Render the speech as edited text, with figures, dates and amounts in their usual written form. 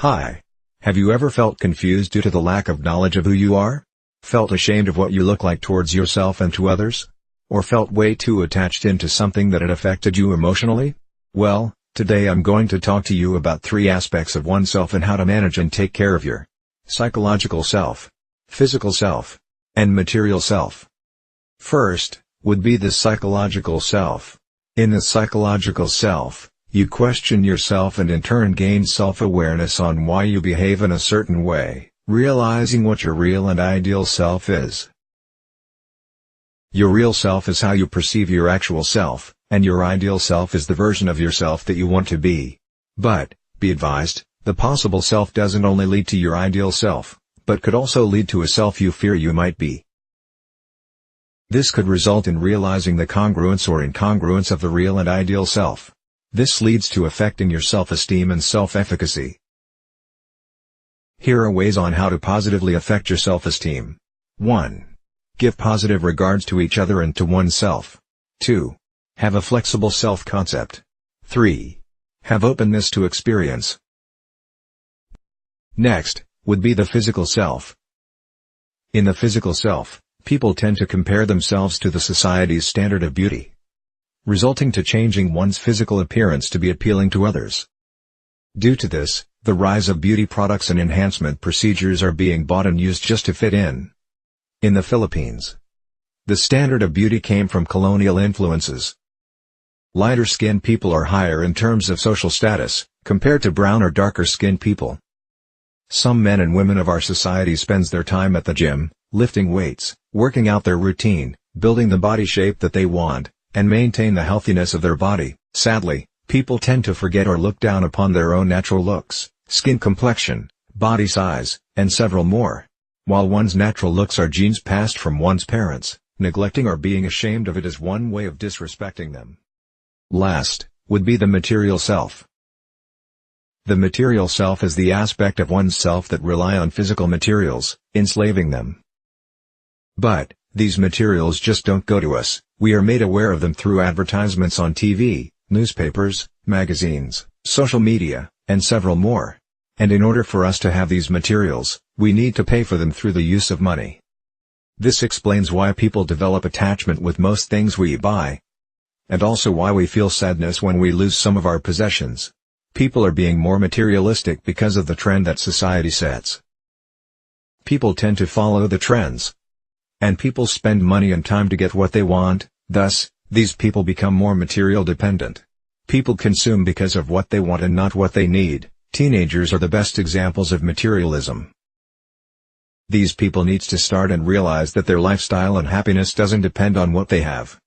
Hi. Have you ever felt confused due to the lack of knowledge of who you are? Felt ashamed of what you look like towards yourself and to others? Or felt way too attached into something that had affected you emotionally? Well, today I'm going to talk to you about 3 aspects of oneself and how to manage and take care of your psychological self, physical self, and material self. First, would be the psychological self. In the psychological self, you question yourself and in turn gain self-awareness on why you behave in a certain way, realizing what your real and ideal self is. Your real self is how you perceive your actual self, and your ideal self is the version of yourself that you want to be. But, be advised, the possible self doesn't only lead to your ideal self, but could also lead to a self you fear you might be. This could result in realizing the congruence or incongruence of the real and ideal self. This leads to affecting your self-esteem and self-efficacy. Here are ways on how to positively affect your self-esteem. 1. Give positive regards to each other and to oneself. 2. Have a flexible self-concept. 3. Have openness to experience. Next, would be the physical self. In the physical self, people tend to compare themselves to the society's standard of beauty, resulting to changing one's physical appearance to be appealing to others. Due to this, the rise of beauty products and enhancement procedures are being bought and used just to fit in. In the Philippines, the standard of beauty came from colonial influences. Lighter-skinned people are higher in terms of social status, compared to brown or darker-skinned people. Some men and women of our society spends their time at the gym, lifting weights, working out their routine, building the body shape that they want, and maintain the healthiness of their body. Sadly, people tend to forget or look down upon their own natural looks, skin complexion, body size, and several more. While one's natural looks are genes passed from one's parents, neglecting or being ashamed of it is one way of disrespecting them. Last, would be the material self. The material self is the aspect of one's self that rely on physical materials, enslaving them. But, these materials just don't go to us, we are made aware of them through advertisements on TV, newspapers, magazines, social media, and several more. And in order for us to have these materials, we need to pay for them through the use of money. This explains why people develop attachment with most things we buy, and also why we feel sadness when we lose some of our possessions. People are being more materialistic because of the trend that society sets. People tend to follow the trends, and people spend money and time to get what they want. Thus, these people become more material dependent. People consume because of what they want and not what they need. Teenagers are the best examples of materialism. These people need to start and realize that their lifestyle and happiness doesn't depend on what they have,